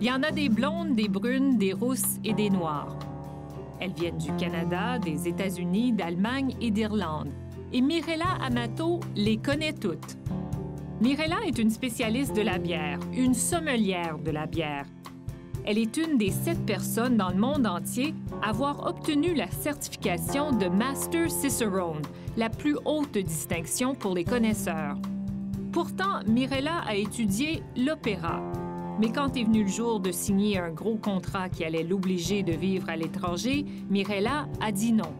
Il y en a des blondes, des brunes, des rousses et des noires. Elles viennent du Canada, des États-Unis, d'Allemagne et d'Irlande. Et Mirella Amato les connaît toutes. Mirella est une spécialiste de la bière, une sommelière de la bière. Elle est une des 7 personnes dans le monde entier à avoir obtenu la certification de Master Cicerone, la plus haute distinction pour les connaisseurs. Pourtant, Mirella a étudié l'opéra. Mais quand est venu le jour de signer un gros contrat qui allait l'obliger de vivre à l'étranger, Mirella a dit non.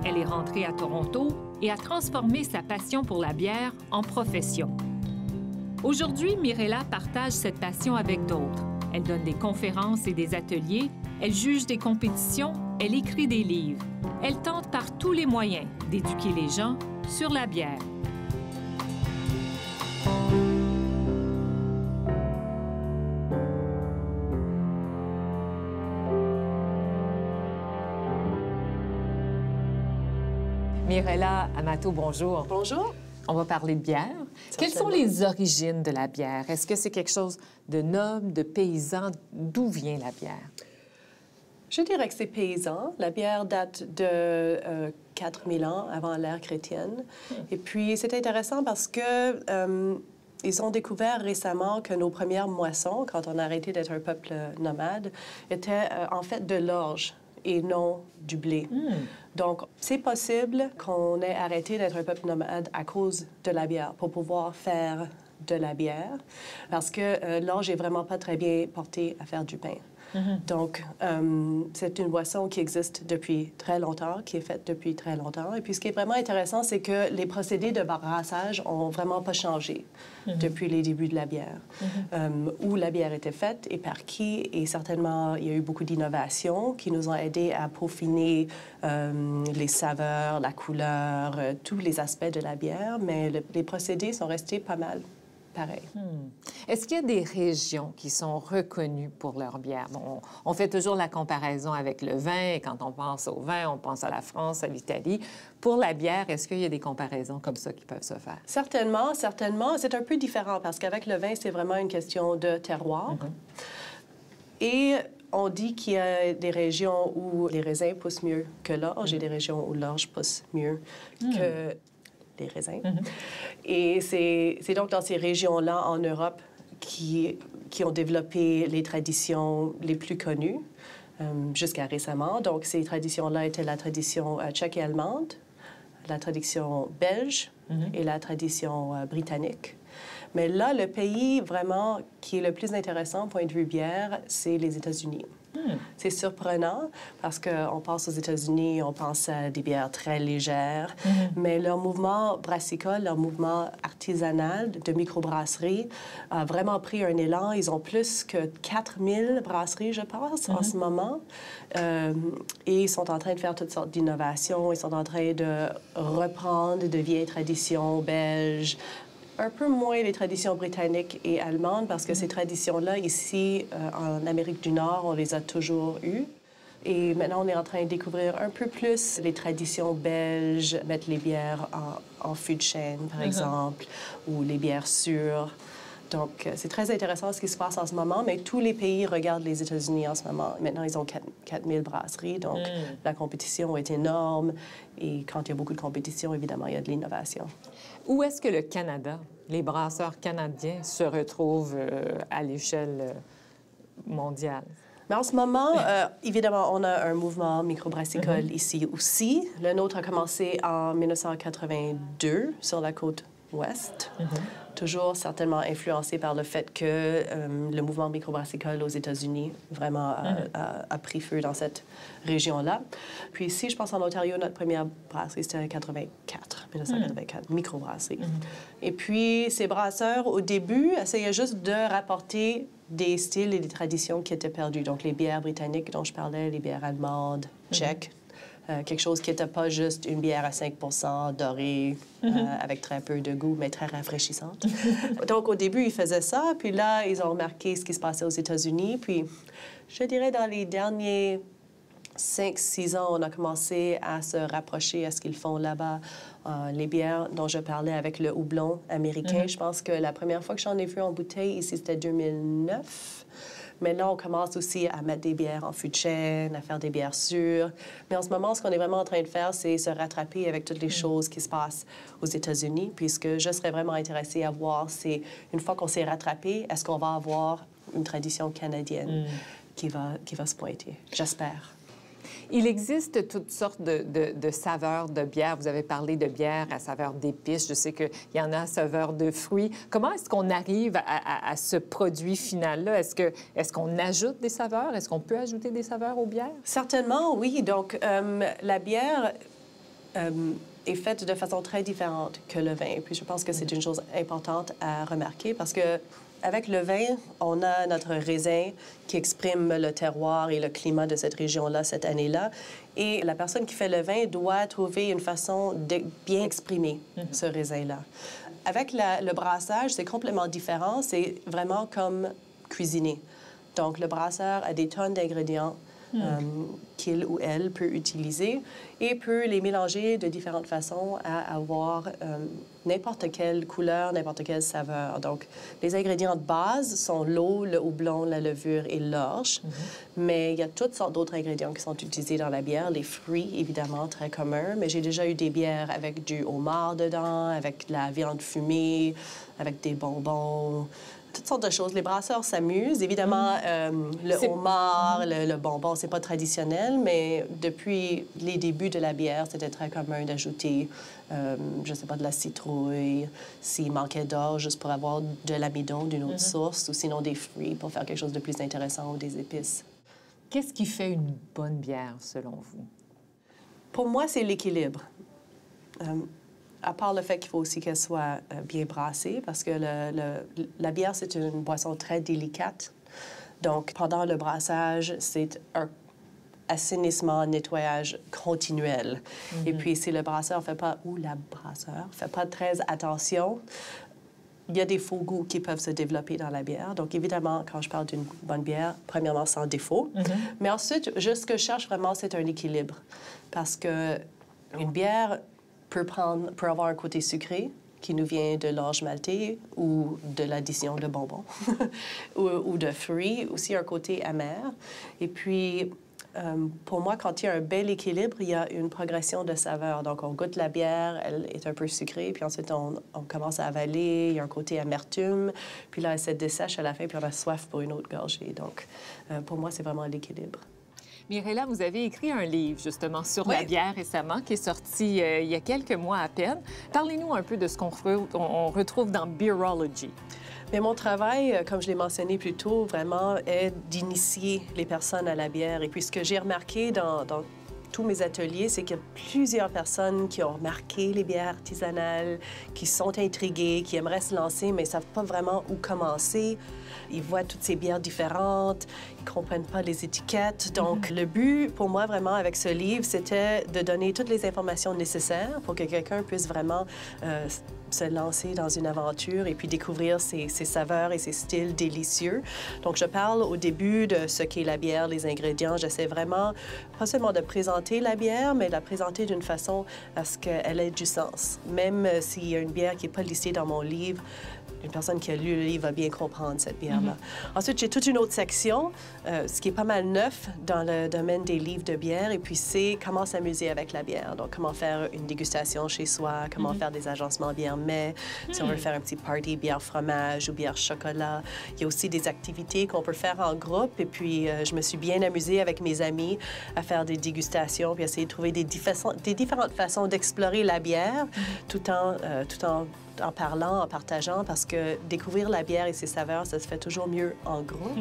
Elle est rentrée à Toronto et a transformé sa passion pour la bière en profession. Aujourd'hui, Mirella partage cette passion avec d'autres. Elle donne des conférences et des ateliers, elle juge des compétitions, elle écrit des livres. Elle tente par tous les moyens d'éduquer les gens sur la bière. Mirella Amato, bonjour. Bonjour. On va parler de bière. Quelles sont les origines de la bière? Est-ce que c'est quelque chose de noble, de paysan? D'où vient la bière? Je dirais que c'est paysan. La bière date de 4000 ans avant l'ère chrétienne. Et puis, c'est intéressant parce que ils ont découvert récemment que nos premières moissons, quand on a arrêté d'être un peuple nomade, étaient en fait de l'orge et non du blé. Donc, c'est possible qu'on ait arrêté d'être un peuple nomade à cause de la bière, pour pouvoir faire de la bière, parce que l'orge est vraiment pas très bien porté à faire du pain. Donc, c'est une boisson qui existe depuis très longtemps, qui est faite depuis très longtemps. Et puis, ce qui est vraiment intéressant, c'est que les procédés de brassage ont vraiment pas changé depuis les débuts de la bière. Où la bière était faite et par qui. Et certainement, il y a eu beaucoup d'innovations qui nous ont aidés à peaufiner les saveurs, la couleur, tous les aspects de la bière. Mais les procédés sont restés pas mal pareil. Est-ce qu'il y a des régions qui sont reconnues pour leur bière? Bon, on fait toujours la comparaison avec le vin, et quand on pense au vin, on pense à la France, à l'Italie. Pour la bière, est-ce qu'il y a des comparaisons comme ça qui peuvent se faire? Certainement, certainement. C'est un peu différent parce qu'avec le vin, c'est vraiment une question de terroir. Et on dit qu'il y a des régions où les raisins poussent mieux que l'orge et des régions où l'orge pousse mieux que les raisins. Et c'est donc dans ces régions-là, en Europe, qui ont développé les traditions les plus connues jusqu'à récemment. Donc, ces traditions-là étaient la tradition tchèque et allemande, la tradition belge et la tradition britannique. Mais là, le pays vraiment qui est le plus intéressant, point de vue bière, c'est les États-Unis. C'est surprenant parce qu'on pense aux États-Unis, on pense à des bières très légères, mais leur mouvement brassicole, leur mouvement artisanal de microbrasserie a vraiment pris un élan. Ils ont plus que 4000 brasseries, je pense, en ce moment. Et ils sont en train de faire toutes sortes d'innovations. Ils sont en train de reprendre de vieilles traditions belges, un peu moins les traditions britanniques et allemandes, parce que ces traditions-là, ici, en Amérique du Nord, on les a toujours eues. Et maintenant, on est en train de découvrir un peu plus les traditions belges, mettre les bières en fût de chêne, par exemple, ou les bières sûres. Donc, c'est très intéressant ce qui se passe en ce moment, mais tous les pays regardent les États-Unis en ce moment. Maintenant, ils ont 4000 brasseries, donc la compétition est énorme. Et quand il y a beaucoup de compétition, évidemment, il y a de l'innovation. Où est-ce que le Canada, les brasseurs canadiens, se retrouvent à l'échelle mondiale? Mais en ce moment, évidemment, on a un mouvement microbrassicole ici aussi. Le nôtre a commencé en 1982 sur la côte ouest. Toujours certainement influencé par le fait que le mouvement microbrassicole aux États-Unis vraiment a pris feu dans cette région-là. Puis ici, je pense en Ontario, notre première brasserie, c'était en 1984, microbrasserie. Et puis, ces brasseurs, au début, essayaient juste de rapporter des styles et des traditions qui étaient perdus. Donc, les bières britanniques dont je parlais, les bières allemandes, tchèques, quelque chose qui n'était pas juste une bière à 5 dorée, avec très peu de goût, mais très rafraîchissante. Donc, au début, ils faisaient ça. Puis là, ils ont remarqué ce qui se passait aux États-Unis. Puis, je dirais, dans les derniers 5-6 ans, on a commencé à se rapprocher à ce qu'ils font là-bas. Les bières dont je parlais avec le houblon américain, je pense que la première fois que j'en ai vu en bouteille, ici, c'était 2009. Mais là, on commence aussi à mettre des bières en fût de chêne, à faire des bières sûres. Mais en ce moment, ce qu'on est vraiment en train de faire, c'est se rattraper avec toutes les choses qui se passent aux États-Unis, puisque je serais vraiment intéressée à voir, c'est une fois qu'on s'est rattrapé, est-ce qu'on va avoir une tradition canadienne qui va se pointer? J'espère. Il existe toutes sortes de saveurs de bière. Vous avez parlé de bière à saveur d'épices. Je sais qu'il y en a à saveur de fruits. Comment est-ce qu'on arrive à ce produit final-là? Est-ce qu'on ajoute des saveurs? Est-ce qu'on peut ajouter des saveurs aux bières? Certainement, oui. Donc, la bière est faite de façon très différente que le vin. Et puis, je pense que c'est une chose importante à remarquer parce que avec le vin, on a notre raisin qui exprime le terroir et le climat de cette région-là cette année-là. Et la personne qui fait le vin doit trouver une façon de bien exprimer ce raisin-là. Avec le brassage, c'est complètement différent. C'est vraiment comme cuisiner. Donc, le brasseur a des tonnes d'ingrédients qu'il ou elle peut utiliser et peut les mélanger de différentes façons à avoir n'importe quelle couleur, n'importe quelle saveur. Donc, les ingrédients de base sont l'eau, le houblon, la levure et l'orge, mais il y a toutes sortes d'autres ingrédients qui sont utilisés dans la bière. Les fruits, évidemment, très communs, mais j'ai déjà eu des bières avec du homard dedans, avec de la viande fumée, avec des bonbons, toutes sortes de choses. Les brasseurs s'amusent. Évidemment, le homard, le bonbon, c'est pas traditionnel, mais depuis les débuts de la bière, c'était très commun d'ajouter, je sais pas, de la citrouille, s'il manquait d'orge, juste pour avoir de l'amidon d'une autre source, ou sinon des fruits pour faire quelque chose de plus intéressant ou des épices. Qu'est-ce qui fait une bonne bière, selon vous? Pour moi, c'est l'équilibre. À part le fait qu'il faut aussi qu'elle soit bien brassée, parce que la bière, c'est une boisson très délicate. Donc, pendant le brassage, c'est un assainissement, nettoyage continuel. Et puis, si le brasseur fait pas, ou la brasseur fait pas très attention, il y a des faux goûts qui peuvent se développer dans la bière. Donc, évidemment, quand je parle d'une bonne bière, premièrement, sans défaut. Mais ensuite, ce que je cherche vraiment, c'est un équilibre. Parce que une bière peut avoir un côté sucré qui nous vient de l'orge maltée ou de l'addition de bonbons ou de fruits, aussi un côté amer. Et puis, pour moi, quand il y a un bel équilibre, il y a une progression de saveurs. Donc, on goûte la bière, elle est un peu sucrée, puis ensuite, on commence à avaler, il y a un côté amertume, puis là, elle se dessèche à la fin, puis on a soif pour une autre gorgée. Donc, pour moi, c'est vraiment l'équilibre. Mirella, vous avez écrit un livre, justement, sur la bière récemment, qui est sorti il y a quelques mois à peine. Parlez-nous un peu de ce qu'on retrouve dans Beerology. Mais mon travail, comme je l'ai mentionné plus tôt, vraiment est d'initier les personnes à la bière. Et puis, ce que j'ai remarqué dans tous mes ateliers, c'est qu'il y a plusieurs personnes qui ont remarqué les bières artisanales, qui sont intriguées, qui aimeraient se lancer, mais ne savent pas vraiment où commencer. Ils voient toutes ces bières différentes, ils ne comprennent pas les étiquettes. Donc, le but, pour moi, vraiment, avec ce livre, c'était de donner toutes les informations nécessaires pour que quelqu'un puisse vraiment se lancer dans une aventure et puis découvrir ses saveurs et ses styles délicieux. Donc, je parle au début de ce qu'est la bière, les ingrédients. J'essaie vraiment, pas seulement de présenter la bière, mais de la présenter d'une façon à ce qu'elle ait du sens. Même s'il y a une bière qui n'est pas listée dans mon livre, une personne qui a lu le livre va bien comprendre cette bière-là. Ensuite, j'ai toute une autre section, ce qui est pas mal neuf dans le domaine des livres de bière, et puis c'est comment s'amuser avec la bière. Donc, comment faire une dégustation chez soi, comment faire des agencements bière-mets, si on veut faire un petit party bière-fromage ou bière-chocolat. Il y a aussi des activités qu'on peut faire en groupe, et puis je me suis bien amusée avec mes amis à faire des dégustations, puis essayer de trouver des différentes façons d'explorer la bière, tout en parlant, en partageant, parce que découvrir la bière et ses saveurs, ça se fait toujours mieux en groupe.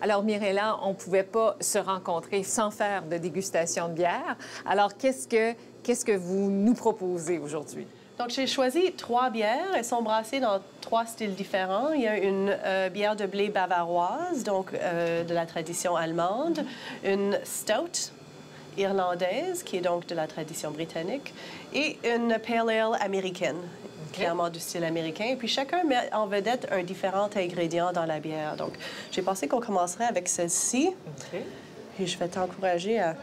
Alors, Mirella, on ne pouvait pas se rencontrer sans faire de dégustation de bière. Alors, qu'est-ce que vous nous proposez aujourd'hui? Donc, j'ai choisi 3 bières. Elles sont brassées dans 3 styles différents. Il y a une bière de blé bavaroise, donc de la tradition allemande, une stout irlandaise, qui est donc de la tradition britannique, et une pale ale américaine, clairement du style américain. Et puis chacun met en vedette un différent ingrédient dans la bière. Donc, j'ai pensé qu'on commencerait avec celle-ci. Et je vais t'encourager à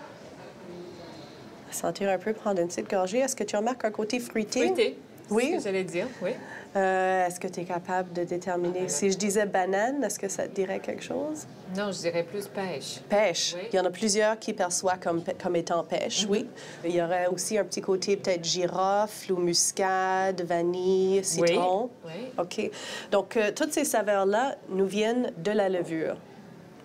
sentir un peu, prendre une petite gorgée. Est-ce que tu remarques un côté fruité? Fruité. Oui. C'est ce que j'allais dire, oui. Est-ce que tu es capable de déterminer? Si je disais banane, est-ce que ça te dirait quelque chose? Non, je dirais plus pêche. Pêche. Oui. Il y en a plusieurs qui perçoivent comme étant pêche, oui. Il y aurait aussi un petit côté peut-être girofle ou muscade, vanille, citron. Oui. Oui. OK. Donc, toutes ces saveurs-là nous viennent de la levure.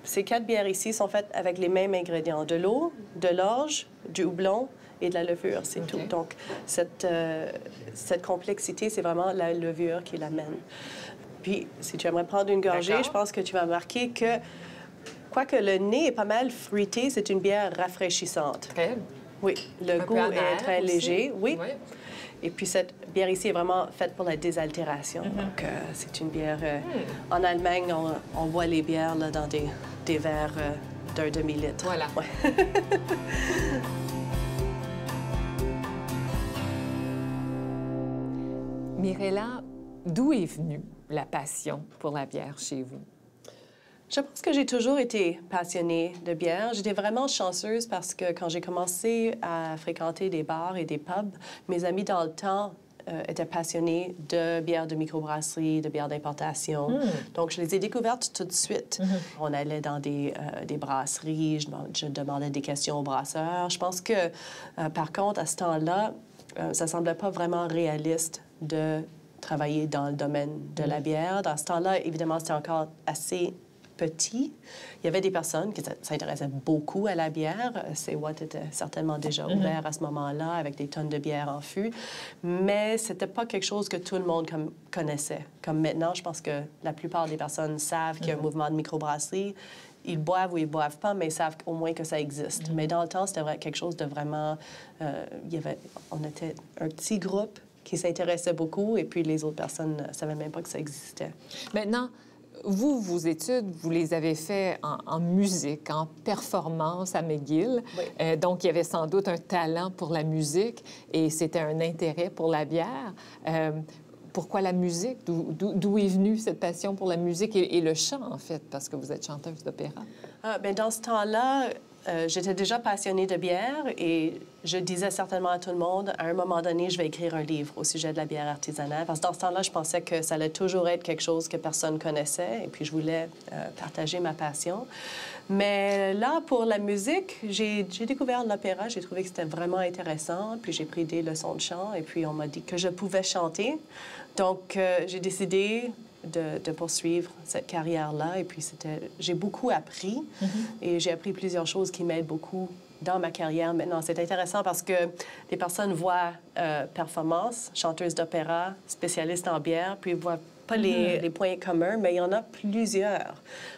Ces 4 bières ici sont faites avec les mêmes ingrédients, de l'eau, de l'orge, du houblon et de la levure, c'est tout. Donc, cette complexité, c'est vraiment la levure qui l'amène. Puis, si tu aimerais prendre une gorgée, je pense que tu vas remarquer que, quoique le nez est pas mal fruité, c'est une bière rafraîchissante. Très. Oui, le goût est très aussi. léger, oui. Oui. Et puis, cette bière ici est vraiment faite pour la désaltération. Donc, c'est une bière... En Allemagne, on boit les bières là, dans des verres d'un demi-litre. Voilà. Ouais. Mirella, d'où est venue la passion pour la bière chez vous? Je pense que j'ai toujours été passionnée de bière. J'étais vraiment chanceuse parce que quand j'ai commencé à fréquenter des bars et des pubs, mes amis dans le temps étaient passionnés de bière de microbrasserie, de bière d'importation. Donc, je les ai découvertes tout de suite. On allait dans des brasseries, je demandais des questions aux brasseurs. Je pense que, par contre, à ce temps-là, ça semblait pas vraiment réaliste de travailler dans le domaine de la bière. Dans ce temps-là, évidemment, c'était encore assez petit. Il y avait des personnes qui s'intéressaient beaucoup à la bière. C'est-What était certainement déjà ouvert à ce moment-là, avec des tonnes de bière en fût. Mais c'était pas quelque chose que tout le monde connaissait. Comme maintenant, je pense que la plupart des personnes savent qu'il y a un mouvement de microbrasserie. Ils boivent ou ils boivent pas, mais ils savent au moins que ça existe. Mais dans le temps, c'était quelque chose de vraiment... on était un petit groupe qui s'intéressait beaucoup, et puis les autres personnes ne savaient même pas que ça existait. Maintenant, vous, vos études, vous les avez faites en musique, en performance à McGill. Oui. Donc, il y avait sans doute un talent pour la musique et c'était un intérêt pour la bière. Pourquoi la musique? D'où est venue cette passion pour la musique et le chant, en fait, parce que vous êtes chanteuse d'opéra? Bien, dans ce temps-là, j'étais déjà passionnée de bière et je disais certainement à tout le monde, à un moment donné, je vais écrire un livre au sujet de la bière artisanale. Parce que dans ce temps-là, je pensais que ça allait toujours être quelque chose que personne connaissait et puis je voulais partager ma passion. Mais là, pour la musique, j'ai découvert l'opéra. J'ai trouvé que c'était vraiment intéressant. Puis j'ai pris des leçons de chant et puis on m'a dit que je pouvais chanter. Donc, j'ai décidé de poursuivre cette carrière-là. Et puis, j'ai beaucoup appris et j'ai appris plusieurs choses qui m'aident beaucoup dans ma carrière maintenant. C'est intéressant parce que les personnes voient performance, chanteuse d'opéra, spécialiste en bière, puis ils voient pas les points communs, mais il y en a plusieurs.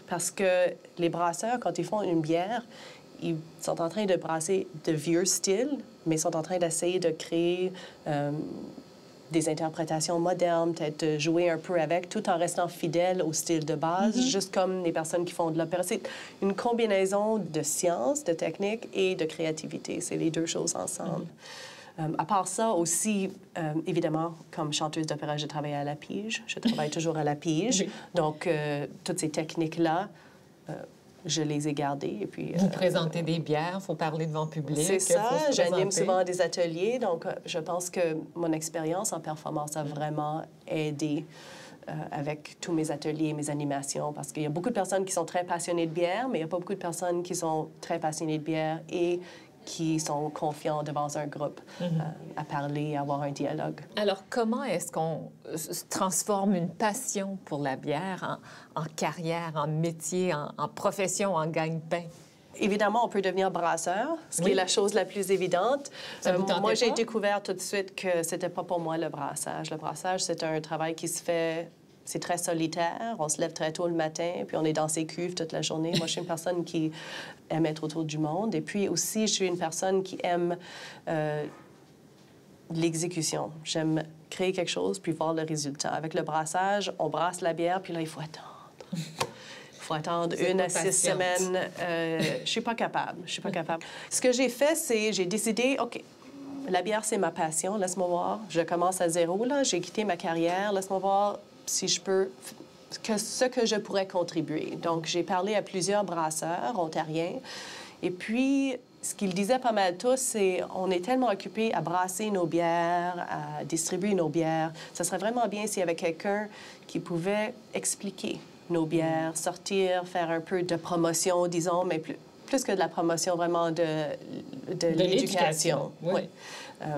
Parce que les brasseurs, quand ils font une bière, ils sont en train de brasser de vieux styles, mais ils sont en train d'essayer de créer des interprétations modernes, peut-être jouer un peu avec, tout en restant fidèle au style de base, juste comme les personnes qui font de l'opéra. C'est une combinaison de science, de technique et de créativité. C'est les deux choses ensemble. À part ça, aussi, évidemment, comme chanteuse d'opéra, j'ai travaillé à la pige. Je travaille toujours à la pige. Oui. Donc, toutes ces techniques-là, je les ai gardées. Et puis, Vous présentez des bières, il faut parler devant le public. c'est ça. faut se J'anime présenter. souvent des ateliers. Donc, je pense que mon expérience en performance a vraiment aidé avec tous mes ateliers, mes animations, parce qu'il y a beaucoup de personnes qui sont très passionnées de bière, mais il n'y a pas beaucoup de personnes qui sont très passionnées de bière et qui sont confiants devant un groupe à parler, à avoir un dialogue. Alors, comment est-ce qu'on transforme une passion pour la bière en carrière, en métier, en profession, en gagne-pain? Évidemment, on peut devenir brasseur, ce qui est la chose la plus évidente. Ça vous tentait moi, j'ai pas? découvert tout de suite que c'était pas pour moi le brassage. Le brassage, c'est un travail qui se fait... C'est très solitaire. On se lève très tôt le matin, puis on est dans ses cuves toute la journée. Moi, je suis une personne qui aime être autour du monde. Et puis aussi, je suis une personne qui aime l'exécution. J'aime créer quelque chose, puis voir le résultat. Avec le brassage, on brasse la bière, puis là, il faut attendre. Il faut attendre 1 à 6 semaines. Je suis pas capable. Je suis pas capable. Ce que j'ai fait, c'est j'ai décidé, OK, la bière, c'est ma passion. Laisse-moi voir. Je commence à zéro, là. J'ai quitté ma carrière. Laisse-moi voir si je peux... ce que je pourrais contribuer. Donc, j'ai parlé à plusieurs brasseurs ontariens Et puis, ce qu'ils disaient pas mal tous, c'est on est tellement occupés à brasser nos bières, à distribuer nos bières. Ça serait vraiment bien s'il y avait quelqu'un qui pouvait expliquer nos bières, sortir, faire un peu de promotion, disons, mais plus que de la promotion, vraiment de l'éducation. Oui. Oui.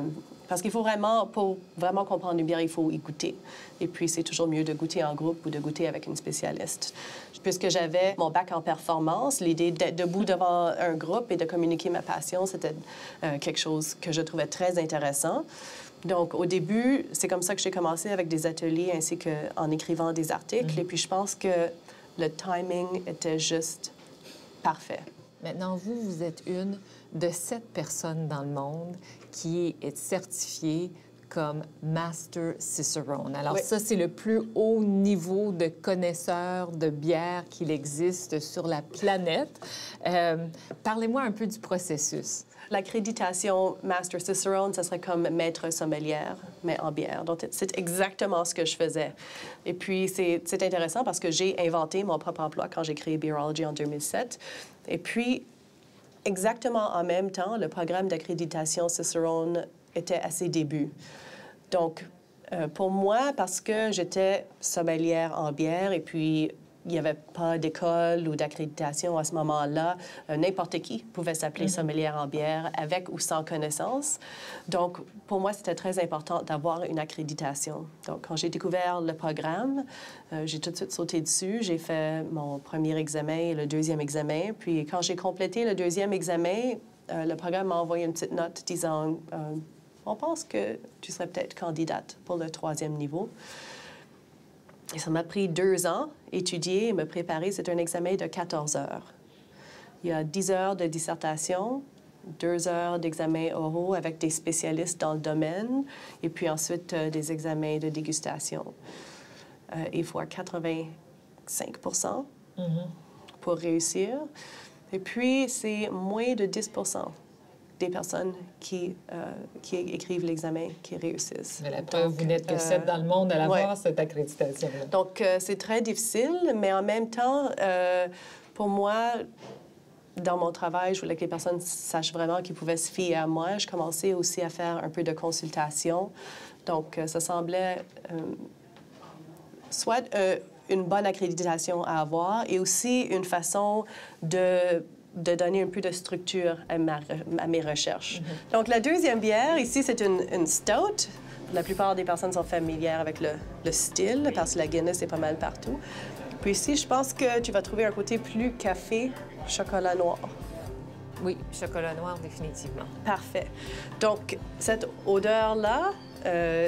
Parce qu'il faut vraiment, pour vraiment comprendre une bière, il faut y goûter. Et puis, c'est toujours mieux de goûter en groupe ou de goûter avec une spécialiste. Puisque j'avais mon bac en performance, l'idée d'être debout devant un groupe et de communiquer ma passion, c'était quelque chose que je trouvais très intéressant. Donc, au début, c'est comme ça que j'ai commencé avec des ateliers ainsi qu'en écrivant des articles. Et puis, je pense que le timing était juste parfait. Maintenant, vous êtes une de 7 personnes dans le monde qui est certifiée comme Master Cicerone. Alors oui. Ça, c'est le plus haut niveau de connaisseur de bière qu'il existe sur la planète. Parlez-moi un peu du processus. L'accréditation Master Cicerone, ça serait comme maître sommelière, mais en bière. Donc, c'est exactement ce que je faisais. Et puis, c'est intéressant parce que j'ai inventé mon propre emploi quand j'ai créé Beerology en 2007. Et puis, exactement en même temps, le programme d'accréditation Cicerone était à ses débuts. Donc, pour moi, parce que j'étais sommelière en bière et puis il n'y avait pas d'école ou d'accréditation à ce moment-là, n'importe qui pouvait s'appeler sommelière en bière avec ou sans connaissance. Donc, pour moi, c'était très important d'avoir une accréditation. Donc, quand j'ai découvert le programme, j'ai tout de suite sauté dessus. J'ai fait mon premier examen et le deuxième examen. Puis, quand j'ai complété le deuxième examen, le programme m'a envoyé une petite note disant on pense que tu serais peut-être candidate pour le 3e niveau. Et ça m'a pris 2 ans, étudier et me préparer. C'est un examen de 14 heures. Il y a 10 heures de dissertation, 2 heures d'examens oraux avec des spécialistes dans le domaine, et puis ensuite des examens de dégustation. Il faut à 85 pour réussir. Et puis, c'est moins de 10 des personnes qui écrivent l'examen qui réussissent. Mais la preuve, vous n'êtes que 7 dans le monde à avoir cette accréditation-là. Donc, c'est très difficile, mais en même temps, pour moi, dans mon travail, je voulais que les personnes sachent vraiment qu'ils pouvaient se fier à moi. Je commençais aussi à faire un peu de consultation. Donc, ça semblait soit une bonne accréditation à avoir et aussi une façon de donner un peu de structure à mes recherches. Donc, la deuxième bière, ici, c'est une stout. La plupart des personnes sont familières avec le style, parce que la Guinness est pas mal partout. Puis ici, je pense que tu vas trouver un côté plus café, chocolat noir. Oui, chocolat noir, définitivement. Parfait. Donc, cette odeur-là,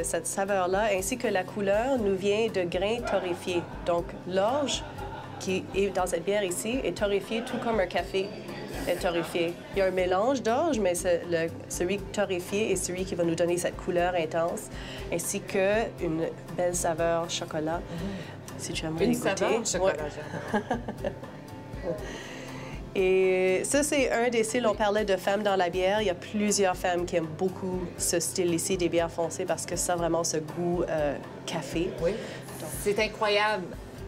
cette saveur-là, ainsi que la couleur, nous vient de grains torréfiés. Donc, l'orge qui est dans cette bière ici est torréfié tout comme un café est torréfié. Il y a un mélange d'orge, mais celui torréfié est celui qui va nous donner cette couleur intense, ainsi qu'une belle saveur chocolat. Si tu aimerais goûter. Saveur chocolat. Ouais. Et ça, c'est un des styles. On parlait de femmes dans la bière. Il y a plusieurs femmes qui aiment beaucoup ce style ici, des bières foncées, parce que ça a vraiment ce goût café. Oui. C'est incroyable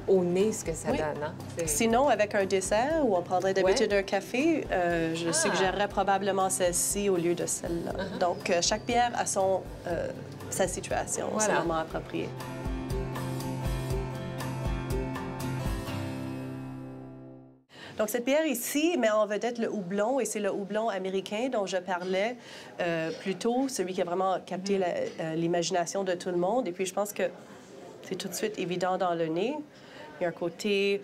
au nez ce que ça donne. Hein? Sinon, avec un dessert, où on prendrait d'habitude un café, je suggérerais probablement celle-ci au lieu de celle-là. Donc, chaque bière a sa situation, son moment approprié. Donc, cette bière ici met en vedette le houblon, et c'est le houblon américain dont je parlais plus tôt, celui qui a vraiment capté l'imagination de tout le monde. Et puis, je pense que c'est tout de suite évident dans le nez. Il y a un côté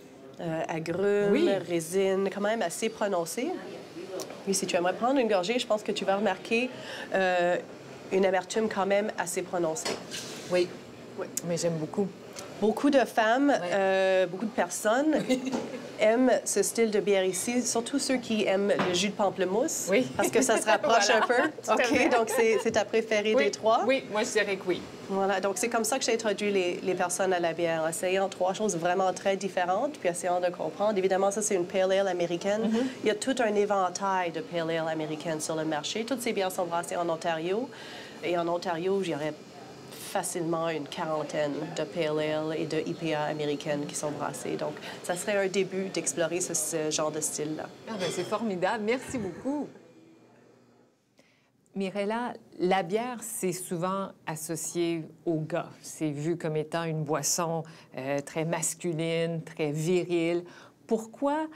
agrumes, résine, quand même assez prononcé. Et si tu aimerais prendre une gorgée, je pense que tu vas remarquer une amertume quand même assez prononcée. Oui, mais j'aime beaucoup. Beaucoup de femmes, beaucoup de personnes aiment ce style de bière ici, surtout ceux qui aiment le jus de pamplemousse, parce que ça se rapproche un peu. OK, donc c'est ta préférée des trois? Oui, moi je dirais que oui. Voilà, donc c'est comme ça que j'ai introduit les personnes à la bière, en essayant 3 choses vraiment très différentes, puis essayant de comprendre. Évidemment, ça, c'est une Pale Ale américaine. Il y a tout un éventail de Pale Ale américaines sur le marché. Toutes ces bières sont brassées en Ontario. Et en Ontario, j'aurais facilement une quarantaine de Pale Ale et de IPA américaines qui sont brassées. Donc, ça serait un début d'explorer ce genre de style-là. Ah ben, c'est formidable. Merci beaucoup. Mirella, la bière, c'est souvent associé au gars. C'est vu comme étant une boisson très masculine, très virile. Pourquoi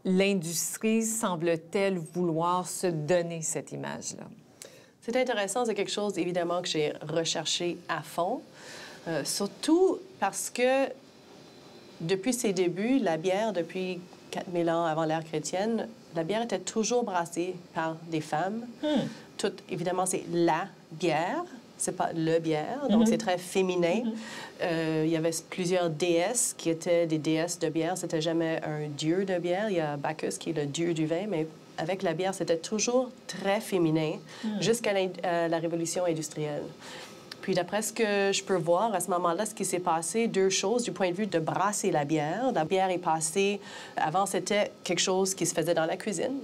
l'industrie semble-t-elle vouloir se donner cette image-là? C'est intéressant, c'est quelque chose, évidemment, que j'ai recherché à fond, surtout parce que depuis ses débuts, la bière, depuis 4000 ans avant l'ère chrétienne, la bière était toujours brassée par des femmes. Évidemment, c'est la bière, c'est pas le bière, donc c'est très féminin. Il y avait plusieurs déesses qui étaient des déesses de bière. C'était jamais un dieu de bière. Il y a Bacchus qui est le dieu du vin, mais avec la bière, c'était toujours très féminin jusqu'à la révolution industrielle. Puis d'après ce que je peux voir, à ce moment-là, ce qui s'est passé, deux choses du point de vue de brasser la bière. La bière est passée... Avant, c'était quelque chose qui se faisait dans la cuisine.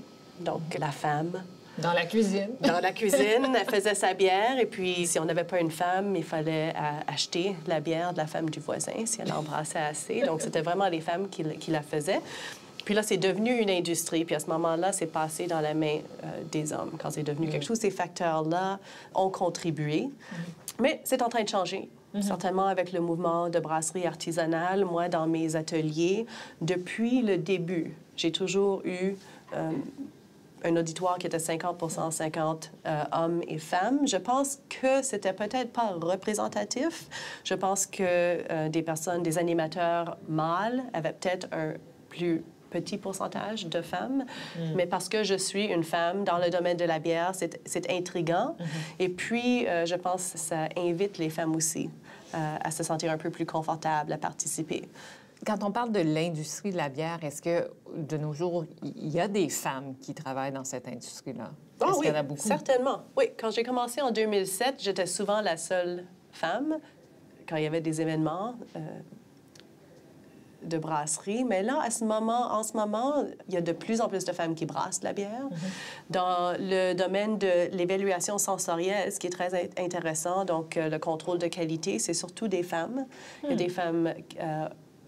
Donc, la femme... Dans la cuisine. Dans la cuisine, elle faisait sa bière. Et puis, si on n'avait pas une femme, il fallait acheter la bière de la femme du voisin, si elle embrassait assez. Donc, c'était vraiment les femmes qui la faisaient. Puis là, c'est devenu une industrie. Puis à ce moment-là, c'est passé dans la main des hommes. Quand c'est devenu quelque chose, ces facteurs-là ont contribué. Mais c'est en train de changer. Certainement avec le mouvement de brasserie artisanale. Moi, dans mes ateliers, depuis le début, j'ai toujours eu un auditoire qui était 50 50 hommes et femmes. Je pense que c'était peut-être pas représentatif. Je pense que des animateurs mâles avaient peut-être un plus petit pourcentage de femmes, mais parce que je suis une femme dans le domaine de la bière, c'est intriguant. Et puis, je pense que ça invite les femmes aussi à se sentir un peu plus confortables, à participer. Quand on parle de l'industrie de la bière, est-ce que, de nos jours, il y a des femmes qui travaillent dans cette industrie-là? Oh, est-ce oui, qu'il y en a beaucoup? Certainement. Oui, quand j'ai commencé en 2007, j'étais souvent la seule femme quand il y avait des événements de brasserie. Mais là, en ce moment, il y a de plus en plus de femmes qui brassent de la bière. Dans le domaine de l'évaluation sensorielle, ce qui est très intéressant, donc le contrôle de qualité, c'est surtout des femmes. Il y a des femmes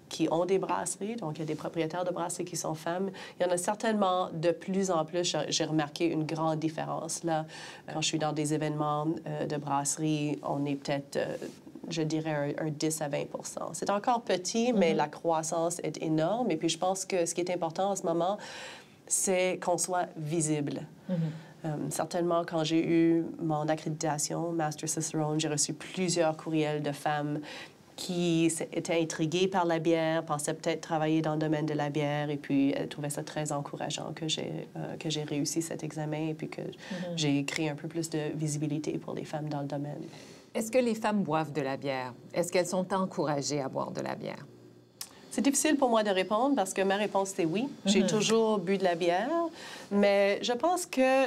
qui ont des brasseries, donc il y a des propriétaires de brasseries qui sont femmes. Il y en a certainement de plus en plus. J'ai remarqué une grande différence. Là, quand je suis dans des événements de brasserie, on est peut-être... je dirais un 10 à 20 %. C'est encore petit, mais la croissance est énorme. Et puis, je pense que ce qui est important en ce moment, c'est qu'on soit visible. Certainement, quand j'ai eu mon accréditation, Master Cicerone, j'ai reçu plusieurs courriels de femmes qui étaient intriguées par la bière, pensaient peut-être travailler dans le domaine de la bière, et puis elles trouvaient ça très encourageant que j'ai réussi cet examen et puis que j'ai créé un peu plus de visibilité pour les femmes dans le domaine. Est-ce que les femmes boivent de la bière? Est-ce qu'elles sont encouragées à boire de la bière? C'est difficile pour moi de répondre parce que ma réponse, c'est oui. J'ai toujours bu de la bière, mais je pense que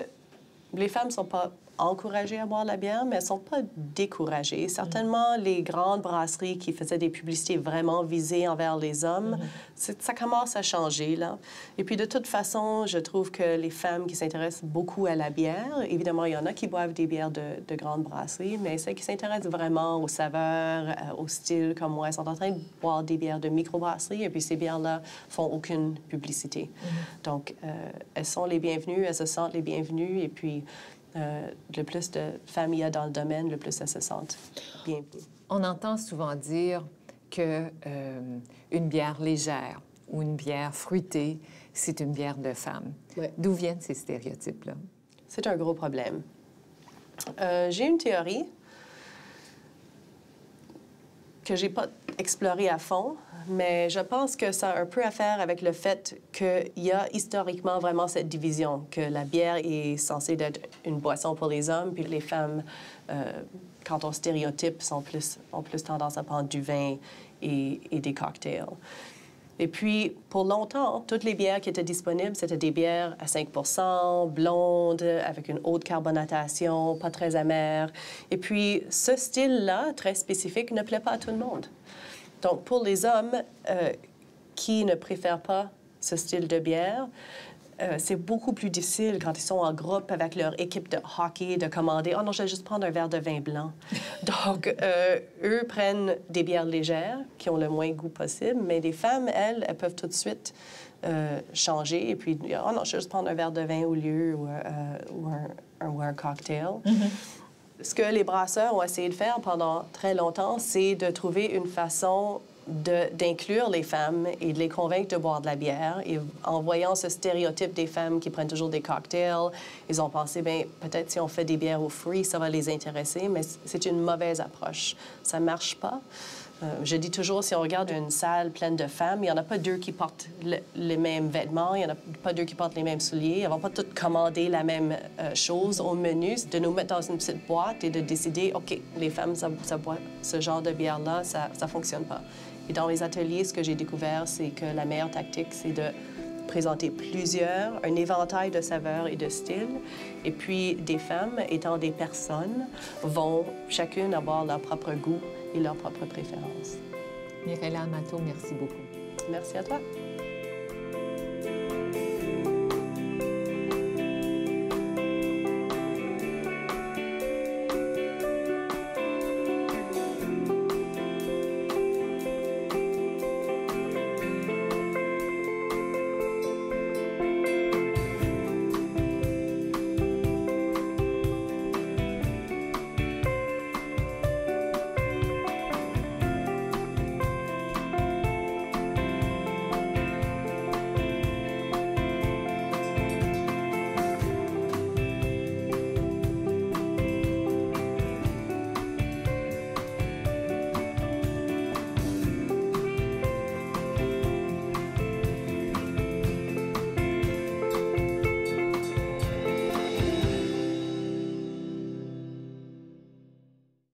les femmes ne sont pas encouragées à boire de la bière, mais elles ne sont pas découragées. Certainement, les grandes brasseries qui faisaient des publicités vraiment visées envers les hommes, ça commence à changer, là. Et puis, de toute façon, je trouve que les femmes qui s'intéressent beaucoup à la bière, évidemment, il y en a qui boivent des bières de grandes brasseries, mais celles qui s'intéressent vraiment aux saveurs, au style, comme moi, elles sont en train de boire des bières de microbrasserie, et puis ces bières-là font aucune publicité. Donc, elles sont les bienvenues, elles se sentent les bienvenues, et puis... le plus de femmes il y a dans le domaine, le plus elles se sentent bienvenues. On entend souvent dire que une bière légère ou une bière fruitée, c'est une bière de femme. Ouais. D'où viennent ces stéréotypes-là? C'est un gros problème. J'ai une théorie que j'ai pas explorée à fond, mais je pense que ça a un peu à faire avec le fait qu'il y a historiquement vraiment cette division, que la bière est censée être une boisson pour les hommes, puis les femmes, quand on stéréotype, ont plus tendance à prendre du vin et des cocktails. Et puis, pour longtemps, toutes les bières qui étaient disponibles, c'était des bières à 5 % blondes, avec une haute carbonatation, pas très amère. Et puis, ce style-là, très spécifique, ne plaît pas à tout le monde. Donc, pour les hommes qui ne préfèrent pas ce style de bière, c'est beaucoup plus difficile quand ils sont en groupe avec leur équipe de hockey de commander « Oh non, je vais juste prendre un verre de vin blanc. » Donc, eux prennent des bières légères qui ont le moins goût possible, mais les femmes, elles peuvent tout de suite changer et puis « Oh non, je vais juste prendre un verre de vin au lieu ou un cocktail. Ce que les brasseurs ont essayé de faire pendant très longtemps, c'est de trouver une façon d'inclure les femmes et de les convaincre de boire de la bière. Et en voyant ce stéréotype des femmes qui prennent toujours des cocktails, ils ont pensé, bien, peut-être si on fait des bières aux fruits, ça va les intéresser, mais c'est une mauvaise approche. Ça ne marche pas. Je dis toujours, si on regarde une salle pleine de femmes, il n'y en a pas deux qui portent les mêmes vêtements, il n'y en a pas deux qui portent les mêmes souliers. Elles ne vont pas toutes commander la même chose au menu. De nous mettre dans une petite boîte et de décider, OK, les femmes, ça boit ce genre de bière-là, ça ne fonctionne pas. Et dans les ateliers, ce que j'ai découvert, c'est que la meilleure tactique, c'est de présenter un éventail de saveurs et de styles. Et puis, des femmes, étant des personnes, vont chacune avoir leur propre goût et leurs propres préférences. Mirella Amato, merci beaucoup. Merci à toi.